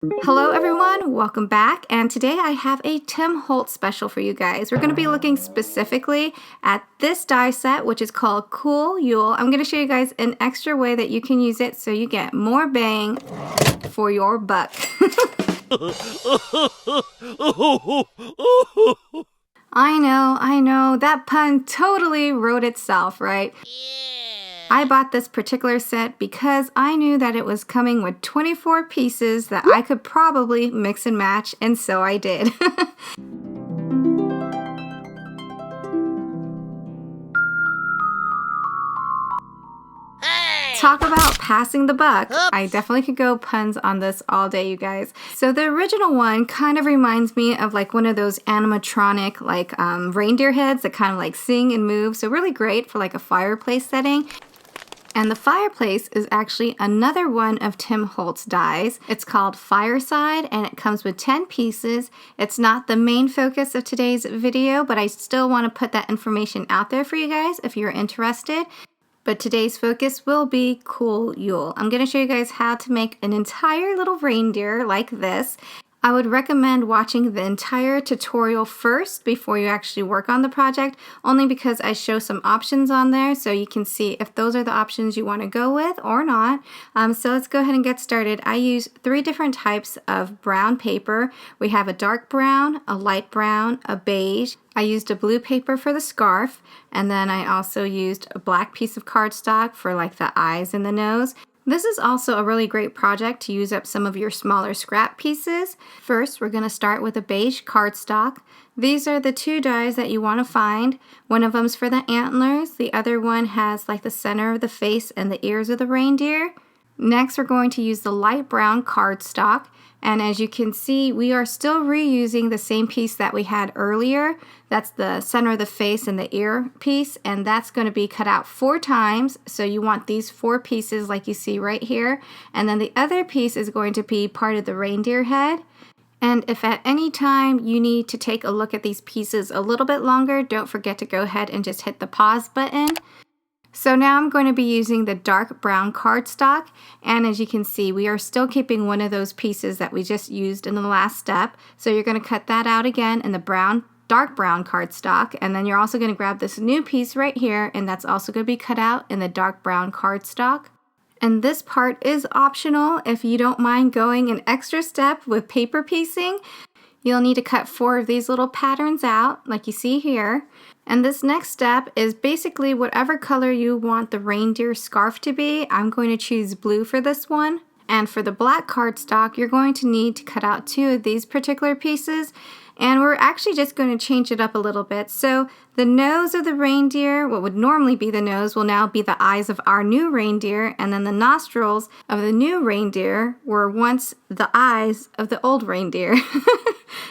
Hello everyone, welcome back, and today I have a Tim Holtz special for you guys. We're going to be looking specifically at this die set, which is called Cool Yule. I'm going to show you guys an extra way that you can use it so you get more bang for your buck. I know, that pun totally wrote itself, right? I bought this particular set because I knew that it was coming with 24 pieces that I could probably mix and match, and so I did. Talk about passing the buck. I definitely could go puns on this all day, you guys. So the original one kind of reminds me of like one of those animatronic like reindeer heads that kind of like sing and move. So really great for like a fireplace setting. And the fireplace is actually another one of Tim Holtz dies. It's called Fireside and it comes with 10 pieces. It's not the main focus of today's video, but I still want to put that information out there for you guys if you're interested. But today's focus will be Cool Yule. I'm going to show you guys how to make an entire little reindeer like this. I would recommend watching the entire tutorial first before you actually work on the project, only because I show some options on there so you can see if those are the options you want to go with or not. So let's go ahead and get started. I use 3 different types of brown paper. We have a dark brown, a light brown, a beige. I used a blue paper for the scarf, and then I also used a black piece of cardstock for like the eyes and the nose. This is also a really great project to use up some of your smaller scrap pieces. First, we're going to start with a beige cardstock. These are the 2 dies that you want to find. One of them's for the antlers. The other one has like the center of the face and the ears of the reindeer. Next, we're going to use the light brown cardstock. And as you can see, we are still reusing the same piece that we had earlier. That's the center of the face and the ear piece, and that's going to be cut out 4 times. So you want these 4 pieces like you see right here. And then the other piece is going to be part of the reindeer head. And if at any time you need to take a look at these pieces a little bit longer, don't forget to go ahead and just hit the pause button. So now I'm going to be using the dark brown cardstock, and as you can see, we are still keeping one of those pieces that we just used in the last step. So you're going to cut that out again in the dark brown cardstock, and then you're also going to grab this new piece right here, and that's also going to be cut out in the dark brown cardstock. And this part is optional if you don't mind going an extra step with paper piecing. You'll need to cut 4 of these little patterns out, like you see here. And this next step is basically whatever color you want the reindeer scarf to be. I'm going to choose blue for this one. And for the black cardstock, you're going to need to cut out 2 of these particular pieces. And we're actually just going to change it up a little bit. So the nose of the reindeer, what would normally be the nose, will now be the eyes of our new reindeer. And then the nostrils of the new reindeer were once the eyes of the old reindeer.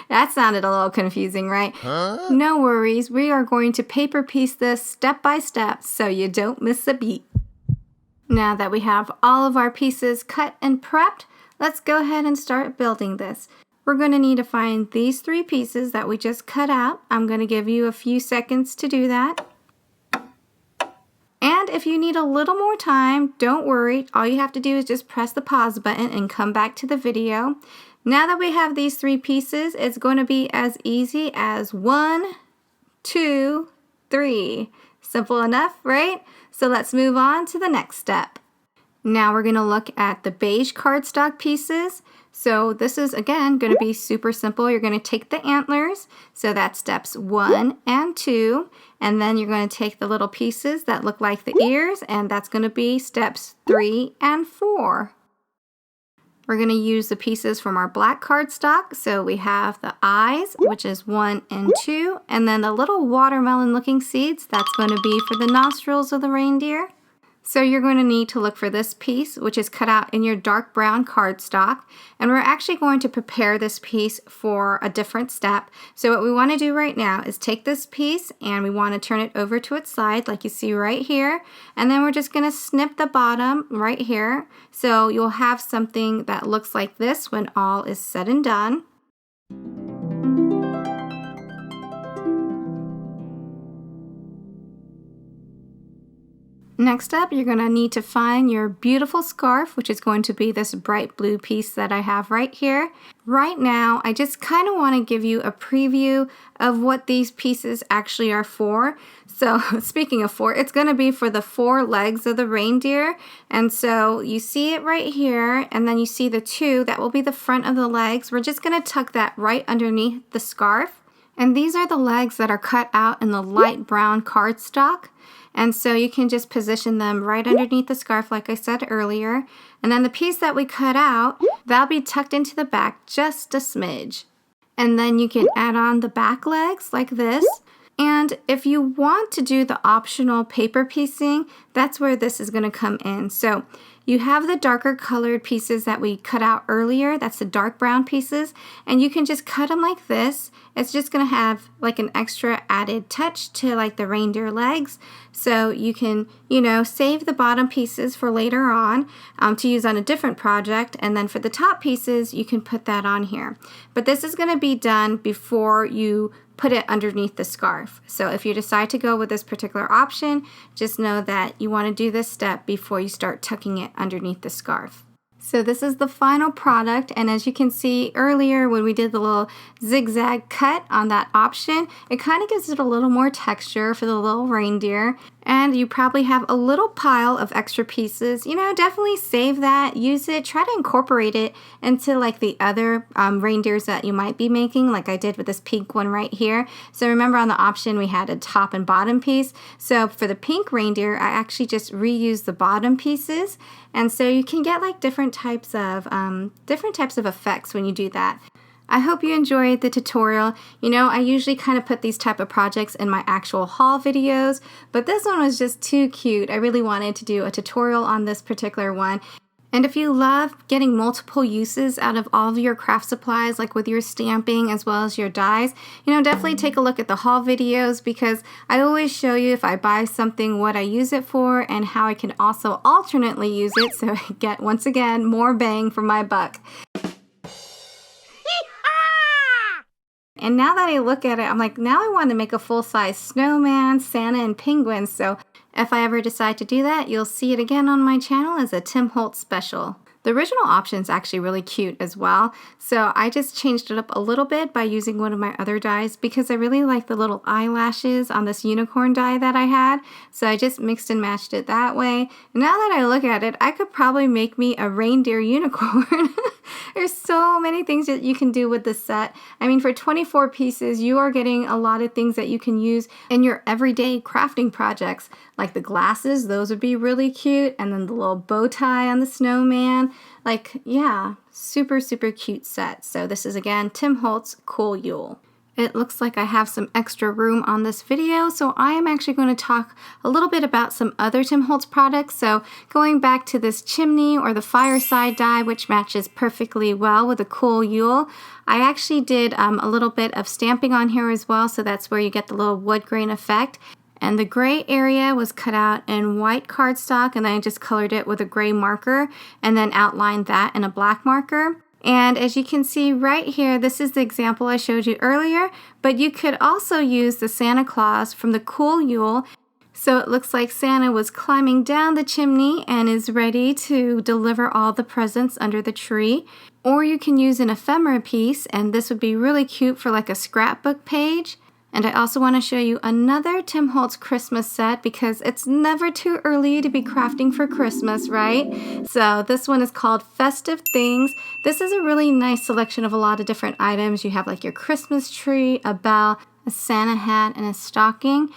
That sounded a little confusing, right? Huh? No worries. We are going to paper piece this step by step so you don't miss a beat. Now that we have all of our pieces cut and prepped, let's go ahead and start building this. We're going to need to find these 3 pieces that we just cut out. I'm going to give you a few seconds to do that. And if you need a little more time, don't worry. All you have to do is just press the pause button and come back to the video. Now that we have these 3 pieces, it's going to be as easy as 1, 2, 3. Simple enough, right? So let's move on to the next step. Now we're going to look at the beige cardstock pieces. So this is, again, going to be super simple. You're going to take the antlers, so that's steps 1 and 2, and then you're going to take the little pieces that look like the ears, and that's going to be steps 3 and 4. We're going to use the pieces from our black cardstock, so we have the eyes, which is 1 and 2, and then the little watermelon looking seeds, that's going to be for the nostrils of the reindeer. So you're going to need to look for this piece, which is cut out in your dark brown cardstock. And we're actually going to prepare this piece for a different step. So what we want to do right now is take this piece and we want to turn it over to its side like you see right here. And then we're just going to snip the bottom right here. So you'll have something that looks like this when all is said and done. Next up, you're going to need to find your beautiful scarf, which is going to be this bright blue piece that I have right here. Right now, I just kind of want to give you a preview of what these pieces actually are for. So speaking of four, it's going to be for the 4 legs of the reindeer. And so you see it right here, and then you see the 2, that will be the front of the legs. We're just going to tuck that right underneath the scarf. And these are the legs that are cut out in the light brown cardstock. And so you can just position them right underneath the scarf like I said earlier. And then the piece that we cut out, that'll be tucked into the back just a smidge. And then you can add on the back legs like this. And if you want to do the optional paper piecing, that's where this is going to come in. So you have the darker colored pieces that we cut out earlier. That's the dark brown pieces. And you can just cut them like this. It's just going to have like an extra added touch to like the reindeer legs. So you can, save the bottom pieces for later on to use on a different project. And then for the top pieces, you can put that on here. But this is going to be done before you put it underneath the scarf. So if you decide to go with this particular option, just know that you want to do this step before you start tucking it underneath the scarf. So this is the final product, and as you can see earlier when we did the little zigzag cut on that option, it kind of gives it a little more texture for the little reindeer. And you probably have a little pile of extra pieces. Definitely save that, use it, try to incorporate it into like the other reindeers that you might be making, like I did with this pink one right here. So remember on the option we had a top and bottom piece. So for the pink reindeer, I actually just reused the bottom pieces. And so you can get like different types of effects when you do that. I hope you enjoyed the tutorial. I usually kind of put these type of projects in my actual haul videos, but this one was just too cute. I really wanted to do a tutorial on this particular one. And if you love getting multiple uses out of all of your craft supplies, like with your stamping as well as your dies, definitely take a look at the haul videos, because I always show you if I buy something what I use it for and how I can also alternately use it so I get, once again, more bang for my buck. And now that I look at it, I'm like, now I want to make a full-size snowman, Santa, and penguins. So if I ever decide to do that, you'll see it again on my channel as a Tim Holtz special. The original option is actually really cute as well, so I just changed it up a little bit by using one of my other dies because I really like the little eyelashes on this unicorn die that I had, so I just mixed and matched it that way. And now that I look at it, I could probably make me a reindeer unicorn. There's so many things that you can do with this set. I mean, for 24 pieces, you are getting a lot of things that you can use in your everyday crafting projects, like the glasses. Those would be really cute, and then the little bow tie on the snowman. Like, yeah, super, super cute set. So this is, again, Tim Holtz Cool Yule. It looks like I have some extra room on this video, so I am actually going to talk a little bit about some other Tim Holtz products. So going back to this chimney or the Fireside die, which matches perfectly well with the Cool Yule, I actually did a little bit of stamping on here as well, so that's where you get the little wood grain effect. And the gray area was cut out in white cardstock, and then I just colored it with a gray marker and then outlined that in a black marker. And as you can see right here, this is the example I showed you earlier, but you could also use the Santa Claus from the Cool Yule. So it looks like Santa was climbing down the chimney and is ready to deliver all the presents under the tree. Or you can use an ephemera piece, and this would be really cute for like a scrapbook page. And I also want to show you another Tim Holtz Christmas set because it's never too early to be crafting for Christmas, right? So this one is called Festive Things. This is a really nice selection of a lot of different items. You have like your Christmas tree, a bell, a Santa hat, and a stocking.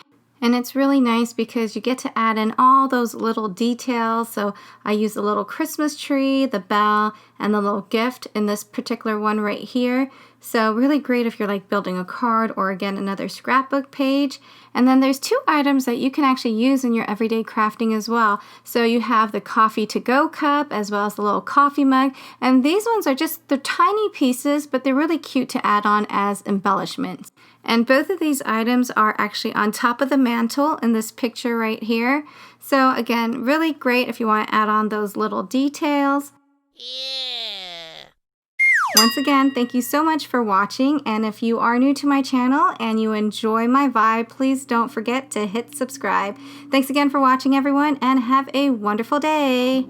And it's really nice because you get to add in all those little details. So I use the little Christmas tree, the bell, and the little gift in this particular one right here. So really great if you're like building a card or again another scrapbook page. And then there's 2 items that you can actually use in your everyday crafting as well. So you have the coffee to go cup as well as the little coffee mug. And these ones are just, they're tiny pieces, but they're really cute to add on as embellishments. And both of these items are actually on top of the mantle in this picture right here. So again, really great if you want to add on those little details. Yeah. Once again, thank you so much for watching, and if you are new to my channel and you enjoy my vibe, please don't forget to hit subscribe. Thanks again for watching, everyone, and have a wonderful day.